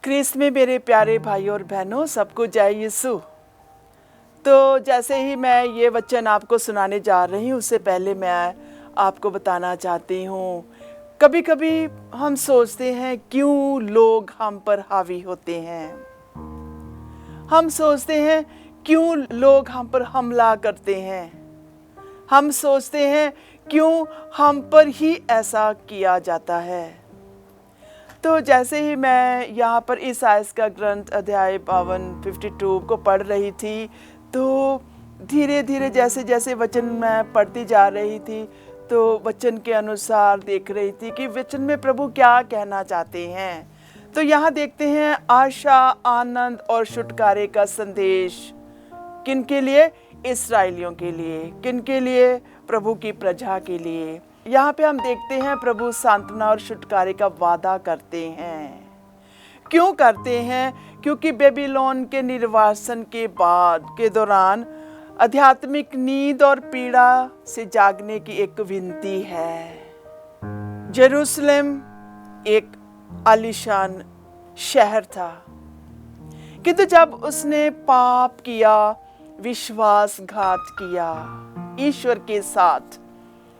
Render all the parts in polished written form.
Chris में मेरे प्यारे भाई और बहनों, सबको जय यीशु। तो जैसे ही मैं ये वचन आपको सुनाने जा रही हूँ, उससे पहले मैं आपको बताना चाहती हूँ, कभी कभी हम सोचते हैं क्यों लोग हम पर हावी होते हैं। हम सोचते हैं क्यों लोग हम पर हमला करते हैं। हम सोचते हैं क्यों हम पर ही ऐसा किया जाता है। तो जैसे ही मैं यहाँ पर ईसाइयाह का ग्रंथ अध्याय 52 को पढ़ रही थी, तो धीरे धीरे जैसे जैसे वचन मैं पढ़ती जा रही थी, तो वचन के अनुसार देख रही थी कि वचन में प्रभु क्या कहना चाहते हैं। तो यहाँ देखते हैं आशा, आनंद और छुटकारे का संदेश किन के लिए? इस्राएलियों के लिए। किन के लिए? प्रभु की प्रजा के लिए। यहाँ पे हम देखते हैं प्रभु सांत्वना और छुटकारे का वादा करते हैं। क्यों करते हैं? क्योंकि बेबीलोन के निर्वासन के बाद के दौरान आध्यात्मिक नींद और पीड़ा से जागने की एक विनती है। जेरूशलेम एक आलीशान शहर था, किंतु जब उसने पाप किया, विश्वासघात किया ईश्वर के साथ,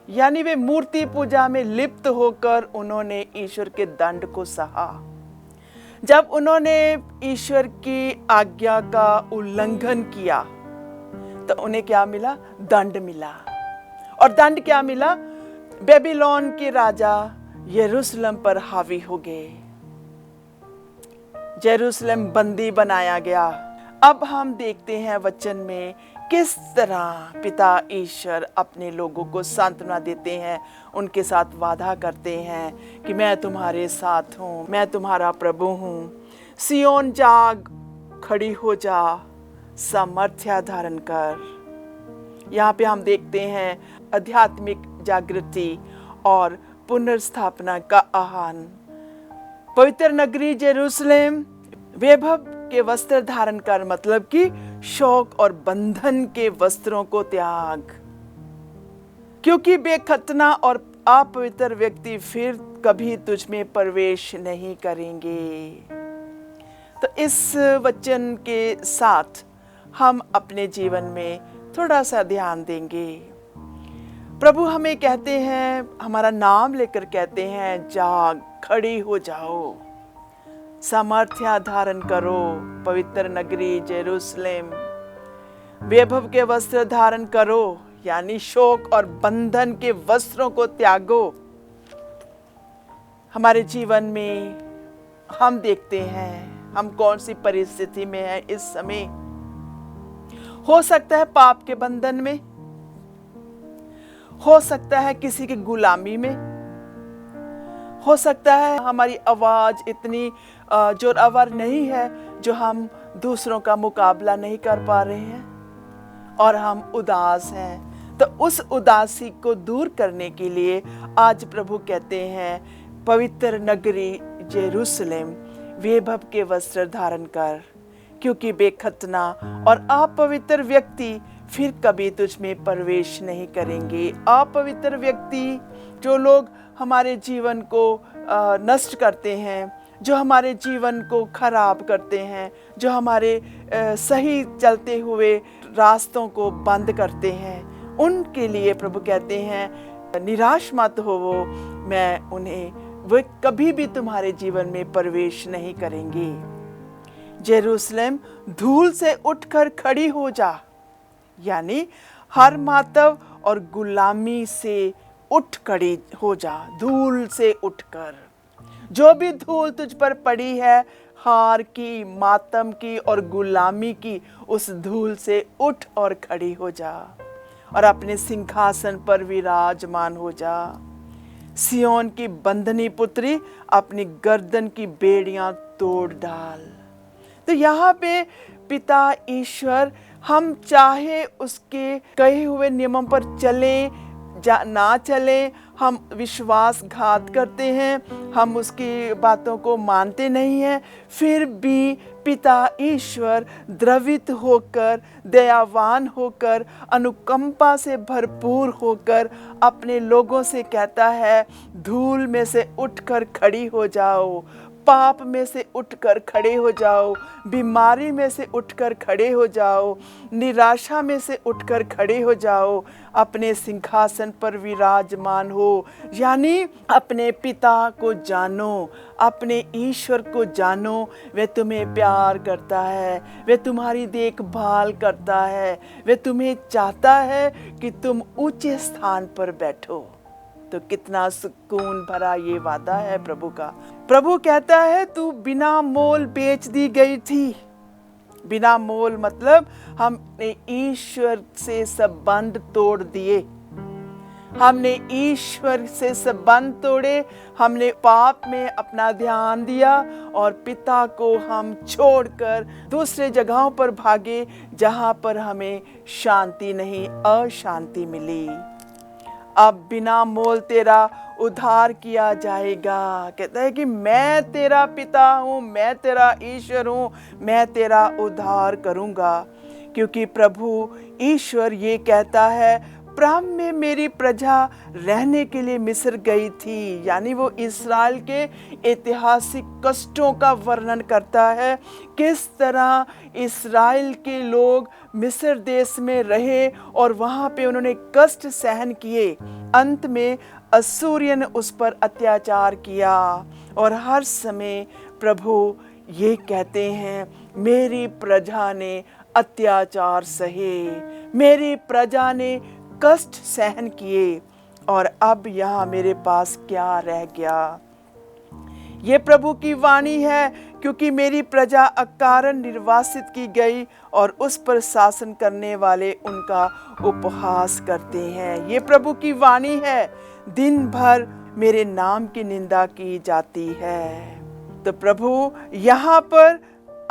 यानी वे मूर्ति पूजा में लिप्त होकर उन्होंने ईश्वर के दंड को सहा। जब उन्होंने ईश्वर की आज्ञा का उल्लंघन किया तो उन्हें क्या मिला? दंड मिला। और दंड क्या मिला? बेबीलोन के राजा यरूशलेम पर हावी हो गए। जेरूशलेम बंदी बनाया गया। अब हम देखते हैं वचन में किस तरह पिता ईश्वर अपने लोगों को सांत्वना देते हैं, उनके साथ वादा करते हैं कि मैं तुम्हारे साथ हूँ, मैं तुम्हारा प्रभु हूँ। सियोन जाग, खड़ी हो जा, सामर्थ्य धारण कर। यहाँ पे हम देखते हैं आध्यात्मिक जागृति और पुनर्स्थापना का आह्वान। पवित्र नगरी जेरूशलेम, वैभव के वस्त्र धारण कर, मतलब कि शौक और बंधन के वस्त्रों को त्याग, क्योंकि बेखतना और अपवित्र व्यक्ति फिर कभी तुझ में प्रवेश नहीं करेंगे। तो इस वचन के साथ हम अपने जीवन में थोड़ा सा ध्यान देंगे। प्रभु हमें कहते हैं, हमारा नाम लेकर कहते हैं, जाग, खड़ी हो जाओ, सामर्थ्य धारण करो। पवित्र नगरी जेरूशलेम, वैभव के वस्त्र धारण करो, यानी शोक और बंधन के वस्त्रों को त्यागो। हमारे जीवन में हम देखते हैं हम कौन सी परिस्थिति में हैं इस समय। हो सकता है पाप के बंधन में, हो सकता है किसी की गुलामी में, हो सकता है हमारी आवाज इतनी जोरावर नहीं है जो हम दूसरों का मुकाबला नहीं कर पा रहे हैं और हम उदास हैं। तो उस उदासी को दूर करने के लिए आज प्रभु कहते हैं, पवित्र नगरी जेरूशलेम, वैभव के वस्त्र धारण कर, क्योंकि बेखतना और अपवित्र व्यक्ति फिर कभी तुझ में प्रवेश नहीं करेंगे। अपवित्र व्यक्ति, जो लोग हमारे जीवन को नष्ट करते हैं, जो हमारे जीवन को खराब करते हैं, जो हमारे सही चलते हुए रास्तों को बंद करते हैं, उनके लिए प्रभु कहते हैं निराश मत होवो, मैं उन्हें, वे कभी भी तुम्हारे जीवन में प्रवेश नहीं करेंगे। जेरूशलेम, धूल से उठकर खड़ी हो जा, यानी हर मातव और गुलामी से उठ खड़ी हो जा। धूल से उठकर, जो भी धूल तुझ पर पड़ी है, हार की, मातम की और गुलामी की, उस धूल से उठ और खड़ी हो जा और अपने सिंहासन पर विराजमान हो जा। सियोन की बंधनी पुत्री, अपनी गर्दन की बेड़ियां तोड़ डाल। तो यहाँ पे पिता ईश्वर, हम चाहे उसके कहे हुए नियमों पर चलें ना चलें, हम विश्वासघात करते हैं, हम उसकी बातों को मानते नहीं हैं, फिर भी पिता ईश्वर द्रवित होकर, दयावान होकर, अनुकंपा से भरपूर होकर अपने लोगों से कहता है, धूल में से उठकर खड़ी हो जाओ, पाप में से उठकर खड़े हो जाओ, बीमारी में से उठकर खड़े हो जाओ, निराशा में से उठकर खड़े हो जाओ, अपने सिंहासन पर विराजमान हो। यानी अपने पिता को जानो, अपने ईश्वर को जानो। वे तुम्हें प्यार करता है, वे तुम्हारी देखभाल करता है, वे तुम्हें चाहता है कि तुम ऊंचे स्थान पर बैठो। तो कितना सुकून भरा ये वादा है प्रभु का। प्रभु कहता है तू बिना मोल बेच दी गई थी। बिना मोल मतलब हमने ईश्वर से संबंध तोड़ दिए, हमने ईश्वर से संबंध तोड़े, हमने पाप में अपना ध्यान दिया और पिता को हम छोड़कर दूसरे जगहों पर भागे जहां पर हमें शांति नहीं, अशांति मिली। अब बिना मोल तेरा उद्धार किया जाएगा। कहता है कि मैं तेरा पिता हूँ, मैं तेरा ईश्वर हूँ, मैं तेरा उद्धार करूँगा। क्योंकि प्रभु ईश्वर ये कहता है, प्रारंभ में मेरी प्रजा रहने के लिए मिस्र गई थी। यानी वो इस्राएल के ऐतिहासिक कष्टों का वर्णन करता है, किस तरह इस्राएल के लोग मिस्र देश में रहे और वहाँ पे उन्होंने कष्ट सहन किए। अंत में असूरियन ने उस पर अत्याचार किया और हर समय प्रभु ये कहते हैं, मेरी प्रजा ने अत्याचार सहे, मेरी प्रजा ने कष्ट सहन किए और अब यहाँ मेरे पास क्या रह गया। ये प्रभु की वाणी है, क्योंकि मेरी प्रजा अकारण निर्वासित की गई और उस पर शासन करने वाले उनका उपहास करते हैं। ये प्रभु की वाणी है, दिन भर मेरे नाम की निंदा की जाती है। तो प्रभु यहाँ पर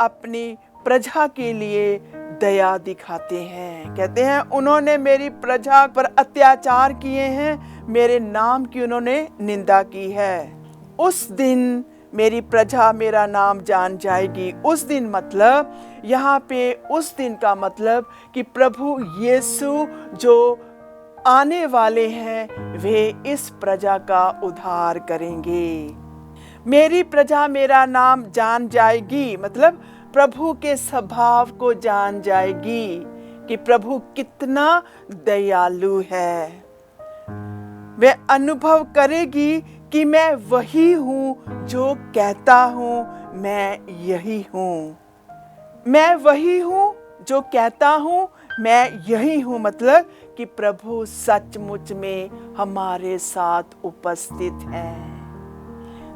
अपनी प्रजा के लिए दया दिखाते हैं। कहते हैं उन्होंने मेरी प्रजा पर अत्याचार किए हैं, मेरे नाम की उन्होंने निंदा की है। उस दिन मेरी प्रजा मेरा नाम जान जाएगी। उस दिन मतलब यहाँ पे उस दिन का मतलब कि प्रभु यीशु जो आने वाले हैं वे इस प्रजा का उद्धार करेंगे। मेरी प्रजा मेरा नाम जान जाएगी मतलब प्रभु के स्वभाव को जान जाएगी कि प्रभु कितना दयालु है। वे अनुभव करेगी कि मैं वही हूँ जो कहता हूँ मैं यही हूँ। मैं वही हूँ जो कहता हूँ मैं यही हूँ मतलब कि प्रभु सचमुच में हमारे साथ उपस्थित हैं।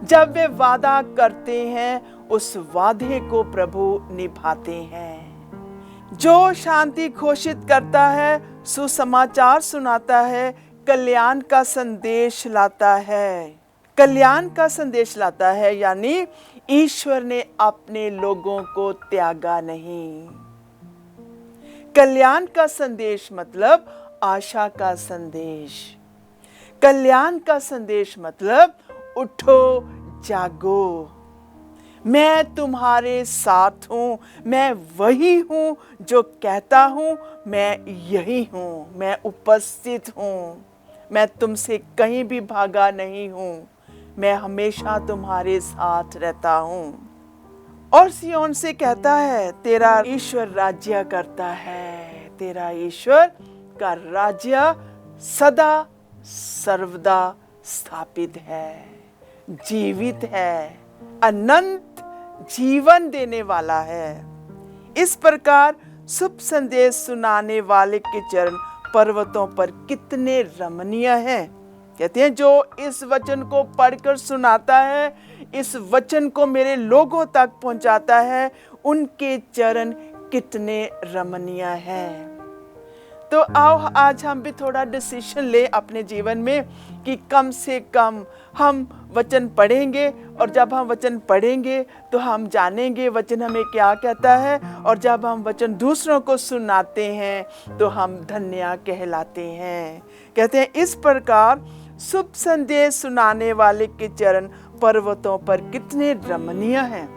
जब वे वादा करते हैं उस वादे को प्रभु निभाते हैं। जो शांति घोषित करता है, सुसमाचार सुनाता है, कल्याण का संदेश लाता है। कल्याण का संदेश लाता है यानी ईश्वर ने अपने लोगों को त्यागा नहीं। कल्याण का संदेश मतलब आशा का संदेश। कल्याण का संदेश मतलब उठो जागो, मैं तुम्हारे साथ हूँ, मैं वही हूँ जो कहता हूँ मैं यही हूँ, मैं उपस्थित हूँ, मैं तुमसे कहीं भी भागा नहीं हूँ, मैं हमेशा तुम्हारे साथ रहता हूँ। और सियोन से कहता है तेरा ईश्वर राज्य करता है, तेरा ईश्वर का राज्य सदा सर्वदा स्थापित है, जीवित है, अनंत जीवन देने वाला है। इस प्रकार शुभ संदेश सुनाने वाले के चरण पर्वतों पर कितने रमणीय हैं। कहते हैं जो इस वचन को पढ़कर सुनाता है, इस वचन को मेरे लोगों तक पहुंचाता है, उनके चरण कितने रमणीय हैं। तो आओ आज हम भी थोड़ा डिसीजन ले अपने जीवन में कि कम से कम हम वचन पढ़ेंगे और जब हम वचन पढ़ेंगे तो हम जानेंगे वचन हमें क्या कहता है और जब हम वचन दूसरों को सुनाते हैं तो हम धन्य कहलाते हैं। कहते हैं इस प्रकार शुभ संदेश सुनाने वाले के चरण पर्वतों पर कितने रमणीय हैं।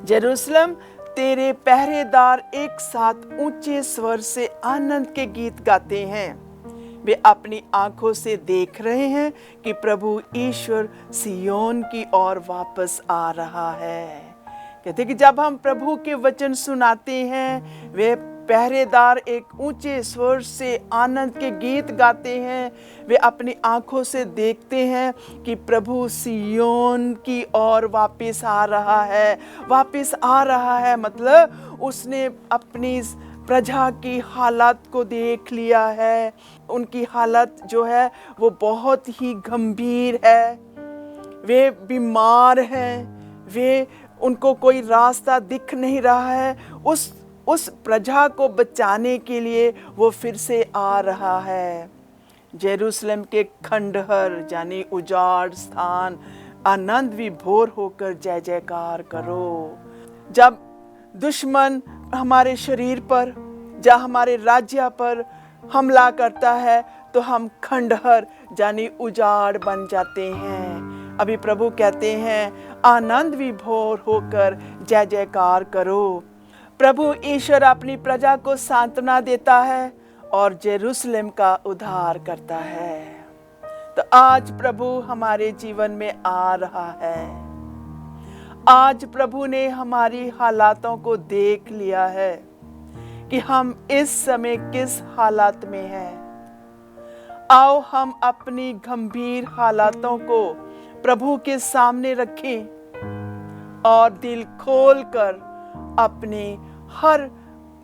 जेरूशलम तेरे पहरेदार एक साथ ऊंचे स्वर से आनंद के गीत गाते हैं। वे अपनी आंखों से देख रहे हैं कि प्रभु ईश्वर सियोन की ओर वापस आ रहा है। कहते कि जब हम प्रभु के वचन सुनाते हैं, वे पहरेदार एक ऊंचे स्वर से आनंद के गीत गाते हैं, वे अपनी आंखों से देखते हैं कि प्रभु सियोन की ओर वापस आ रहा है। वापस आ रहा है मतलब उसने अपनी प्रजा की हालत को देख लिया है। उनकी हालत जो है वो बहुत ही गंभीर है। वे बीमार हैं, वे उनको कोई रास्ता दिख नहीं रहा है। उस प्रजा को बचाने के लिए वो फिर से आ रहा है। जेरूशलेम के खंडहर यानी उजाड़ स्थान आनंद विभोर होकर जय जयकार करो। जब दुश्मन हमारे शरीर पर या हमारे राज्य पर हमला करता है तो हम खंडहर यानी उजाड़ बन जाते हैं। अभी प्रभु कहते हैं आनंद विभोर होकर जय जयकार करो। प्रभु ईश्वर अपनी प्रजा को सांत्वना देता है और जेरूशलेम का उद्धार करता है। तो आज प्रभु हमारे जीवन में आ रहा है। आज प्रभु ने हमारी हालातों को देख लिया है कि हम इस समय किस हालात में हैं। आओ हम अपनी गंभीर हालातों को प्रभु के सामने रखें और दिल खोलकर अपनी हर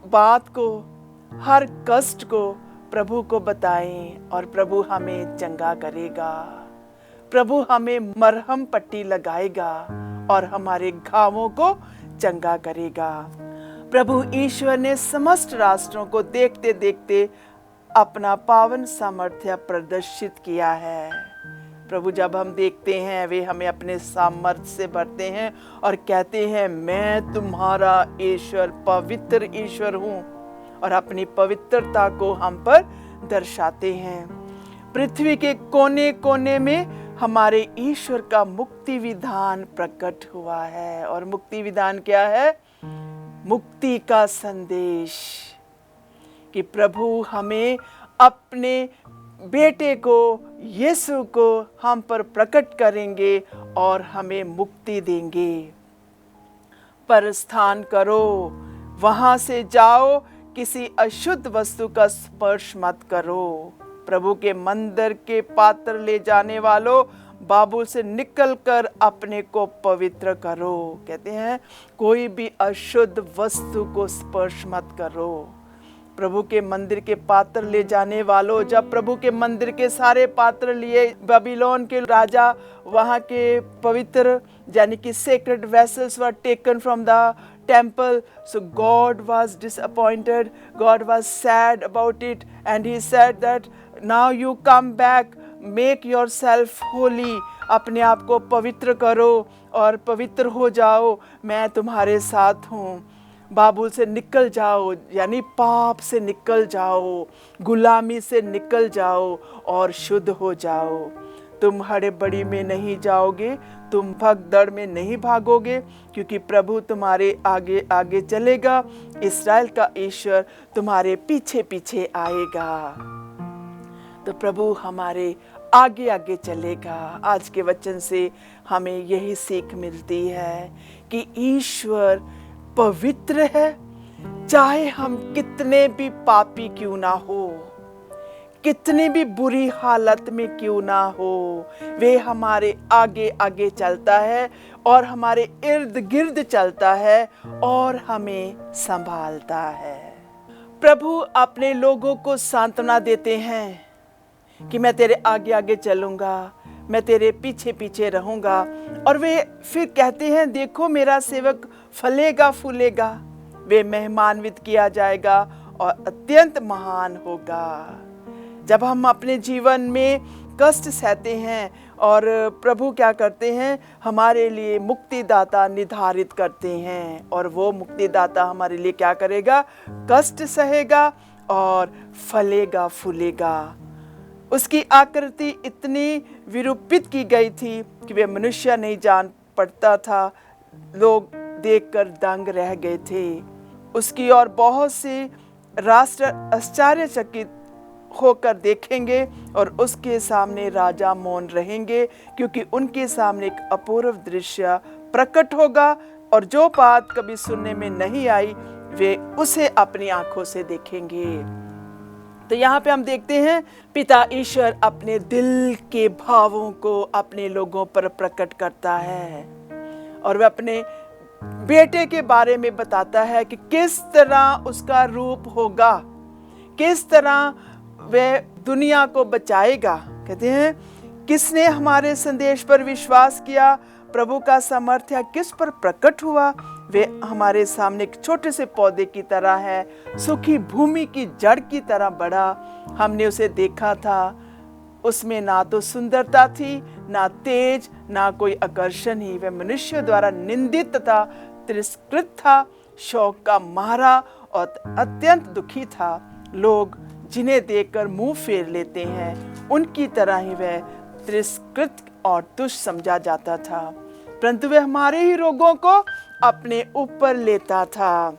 बात को, हर कष्ट को प्रभु को बताएं और प्रभु हमें चंगा करेगा। प्रभु हमें मरहम पट्टी लगाएगा और हमारे घावों को चंगा करेगा। प्रभु ईश्वर ने समस्त राष्ट्रों को देखते देखते अपना पावन सामर्थ्य प्रदर्शित किया है। प्रभु जब हम देखते हैं वे हमें अपने सामर्थ्य से भरते हैं और कहते हैं मैं तुम्हारा ईश्वर पवित्र ईश्वर हूँ, और अपनी पवित्रता को हम पर दर्शाते हैं। पृथ्वी के कोने कोने में हमारे ईश्वर का मुक्ति विधान प्रकट हुआ है। और मुक्ति विधान क्या है? मुक्ति का संदेश कि प्रभु हमें अपने बेटे को, यीशु को हम पर प्रकट करेंगे और हमें मुक्ति देंगे। प्रस्थान करो, वहां से जाओ, किसी अशुद्ध वस्तु का स्पर्श मत करो। प्रभु के मंदिर के पात्र ले जाने वालों, बाबुल से निकलकर अपने को पवित्र करो। कहते हैं कोई भी अशुद्ध वस्तु को स्पर्श मत करो। प्रभु के मंदिर के पात्र ले जाने वालों, जब प्रभु के मंदिर के सारे पात्र लिए बाबिलोन के राजा वहाँ के पवित्र यानी कि sacred vessels were taken from the temple, so God was disappointed, God was sad about it, and he said that now you come back, make yourself holy, अपने आप को पवित्र करो और पवित्र हो जाओ, मैं तुम्हारे साथ हूँ। बाबुल से निकल जाओ यानी पाप से निकल जाओ, गुलामी से निकल जाओ और शुद्ध हो जाओ। तुम हड़बड़ी में नहीं जाओगे, तुम भगदड़ में नहीं भागोगे, क्योंकि प्रभु तुम्हारे आगे आगे चलेगा। इस्राएल का ईश्वर तुम्हारे पीछे पीछे आएगा। तो प्रभु हमारे आगे आगे चलेगा। आज के वचन से हमें यही सीख मिलती है कि ईश्वर पवित्र है, चाहे हम कितने भी पापी क्यों ना हो, कितनी भी बुरी हालत में क्यों ना हो, वे हमारे आगे आगे चलता है और हमारे इर्द गिर्द चलता है और हमें संभालता है। प्रभु अपने लोगों को सांत्वना देते हैं कि मैं तेरे आगे आगे चलूंगा, मैं तेरे पीछे पीछे रहूंगा। और वे फिर कहते हैं देखो मेरा सेवक फलेगा फूलेगा, वे मेहमानवित किया जाएगा और अत्यंत महान होगा। जब हम अपने जीवन में कष्ट सहते हैं और प्रभु क्या करते हैं, हमारे लिए मुक्तिदाता निर्धारित करते हैं, और वो मुक्तिदाता हमारे लिए क्या करेगा, कष्ट सहेगा और फलेगा फूलेगा। उसकी आकृति इतनी विरूपित की गई थी कि वे मनुष्य नहीं जान पड़ता था, लोग देखकर दंग रह गए थे। उसकी और बहुत सी राष्ट्र आश्चर्यचकित होकर देखेंगे और उसके सामने राजा मौन रहेंगे, क्योंकि उनके सामने एक अपूर्व दृश्य प्रकट होगा और जो बात कभी सुनने में नहीं आई वे उसे अपनी आंखों से देखेंगे। तो यहाँ पे हम देखते हैं पिता ईश्वर अपने दिल के भावों को अपने लोगों पर प्रकट करता है और वह अपने बेटे के बारे में बताता है कि किस तरह उसका रूप होगा, किस तरह वह दुनिया को बचाएगा। कहते हैं किसने हमारे संदेश पर विश्वास किया, प्रभु का सामर्थ्य किस पर प्रकट हुआ। वे हमारे सामने एक छोटे से पौधे की तरह है, सूखी भूमि की जड़ की तरह बड़ा। हमने उसे देखा था, उसमें ना तो सुंदरता थी, ना तेज, ना कोई आकर्षण ही। वह मनुष्य द्वारा निंदित तथा तिरस्कृत था, शोक का मारा और अत्यंत दुखी था। लोग जिन्हें देखकर मुंह फेर लेते हैं, उनकी तरह ही वह तिरस्कृत और तुच्छ समझा जाता था, परंतु वह हमारे ही रोगों को अपने ऊपर लेता था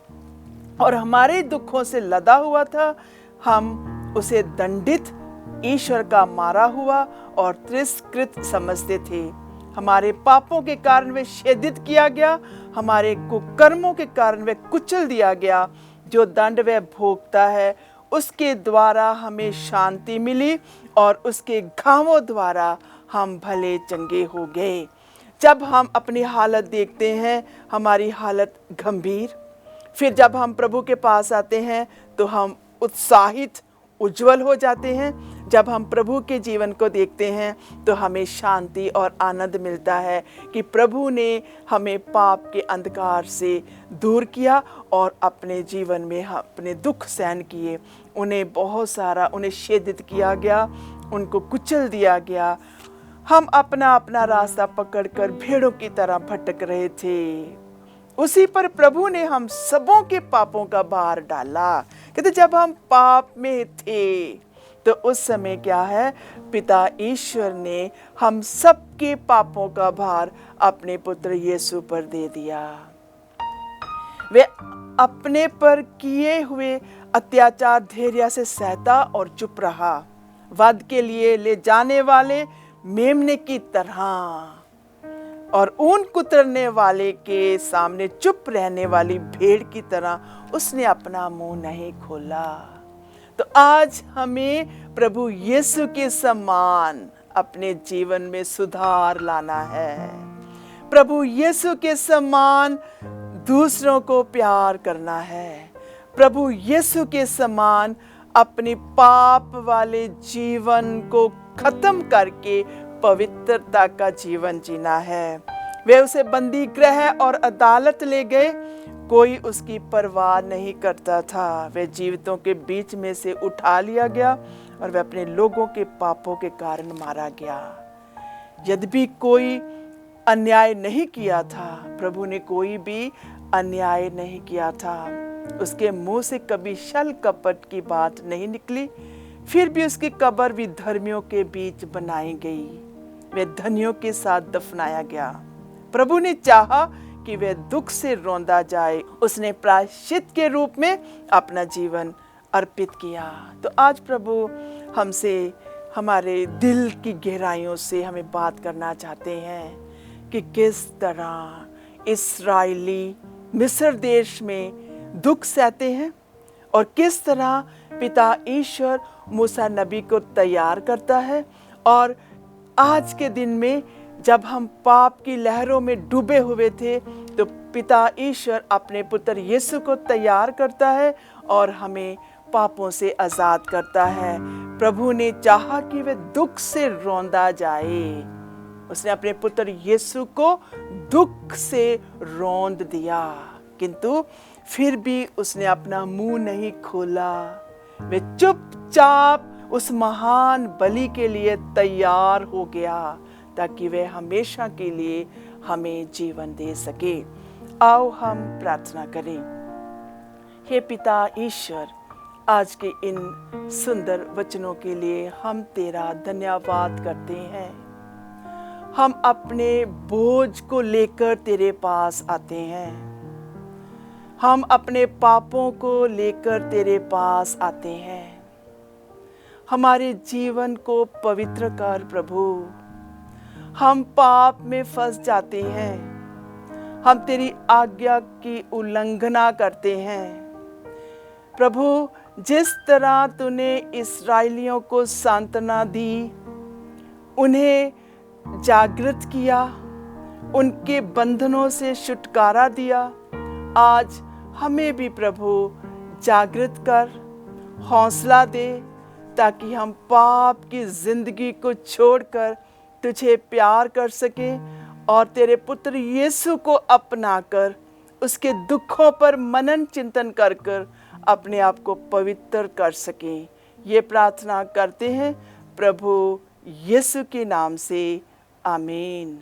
और हमारे दुखों से लदा हुआ था। हम उसे दंडित, ईश्वर का मारा हुआ और तिरस्कृत समझते थे। हमारे पापों के कारण वह छेदित किया गया, हमारे कुकर्मों के कारण वह कुचल दिया गया। जो दंड वह भोगता है उसके द्वारा हमें शांति मिली और उसके घावों द्वारा हम भले चंगे हो गए। जब हम अपनी हालत देखते हैं, हमारी हालत गंभीर, फिर जब हम प्रभु के पास आते हैं तो हम उत्साहित, उज्जवल हो जाते हैं। जब हम प्रभु के जीवन को देखते हैं तो हमें शांति और आनंद मिलता है कि प्रभु ने हमें पाप के अंधकार से दूर किया और अपने जीवन में अपने दुख सहन किए। उन्हें बहुत सारा उन्हें छेदित किया गया, उनको कुचल दिया गया। हम अपना अपना रास्ता पकड़कर भेड़ों की तरह भटक रहे थे। उसी पर प्रभु ने हम सबों के पापों का भार डाला। कहते जब हम पाप में थे तो उस समय क्या है, पिता ईश्वर ने हम सबके पापों का भार अपने पुत्र यीशु पर दे दिया। वे अपने पर किए हुए अत्याचार धैर्य से सहता और चुप रहा, वध के लिए ले जाने वाले मेमने की तरह और ऊन कुतरने वाले के सामने चुप रहने वाली भेड़ की तरह उसने अपना मुंह नहीं खोला। तो आज हमें प्रभु यीशु के समान अपने जीवन में सुधार लाना है। प्रभु यीशु के समान दूसरों को प्यार करना है। प्रभु यीशु के समान अपने पाप वाले जीवन को खत्म करके पवित्रता का जीवन जीना है। वे उसे बंदी गृह और अदालत ले गए, कोई उसकी परवाह नहीं करता था। वे जीवितों के बीच में से उठा लिया गया और वह अपने लोगों के पापों के कारण मारा गया। यद्यपि कोई अन्याय नहीं किया था, प्रभु ने कोई भी अन्याय नहीं किया था, उसके मुंह से कभी छल कपट की बात नहीं निकली, फिर भी उसकी कब्र विधर्मियों के बीच बनाई गई, वह धनियों के साथ दफनाया गया। प्रभु ने चाहा कि वह दुख से रौंदा जाए, उसने प्रायश्चित के रूप में अपना जीवन अर्पित किया। तो आज प्रभु हमसे हमारे दिल की गहराइयों से हमें बात करना चाहते हैं कि किस तरह इस्राएली मिस्र देश में दुख सहते हैं और किस तरह पिता ईश्वर मूसा नबी को तैयार करता है। और आज के दिन में जब हम पाप की लहरों में डूबे हुए थे तो पिता ईश्वर अपने पुत्र यीशु को तैयार करता है और हमें पापों से आजाद करता है। प्रभु ने चाहा कि वह दुख से रौंदा जाए, उसने अपने पुत्र यीशु को दुख से रौंद दिया, किंतु फिर भी उसने अपना मुंह नहीं खोला। वह चुपचाप उस महान बलि के लिए तैयार हो गया ताकि वह हमेशा के लिए हमें जीवन दे सके। आओ हम प्रार्थना करें। हे पिता ईश्वर, आज के इन सुंदर वचनों के लिए हम तेरा धन्यवाद करते हैं। हम अपने बोझ को लेकर तेरे पास आते हैं, हम अपने पापों को लेकर तेरे पास आते हैं, हमारे जीवन को पवित्र कर प्रभु। हम पाप में फंस जाते हैं, हम तेरी आज्ञा की उल्लंघना करते हैं प्रभु। जिस तरह तूने इस्राएलियों को सांत्वना दी, उन्हें जागृत किया, उनके बंधनों से छुटकारा दिया, आज हमें भी प्रभु जागृत कर, हौसला दे, ताकि हम पाप की जिंदगी को छोड़कर तुझे प्यार कर सकें और तेरे पुत्र यीशु को अपनाकर उसके दुखों पर मनन चिंतन कर कर अपने आप को पवित्र कर सकें। ये प्रार्थना करते हैं प्रभु यीशु के नाम से, आमीन।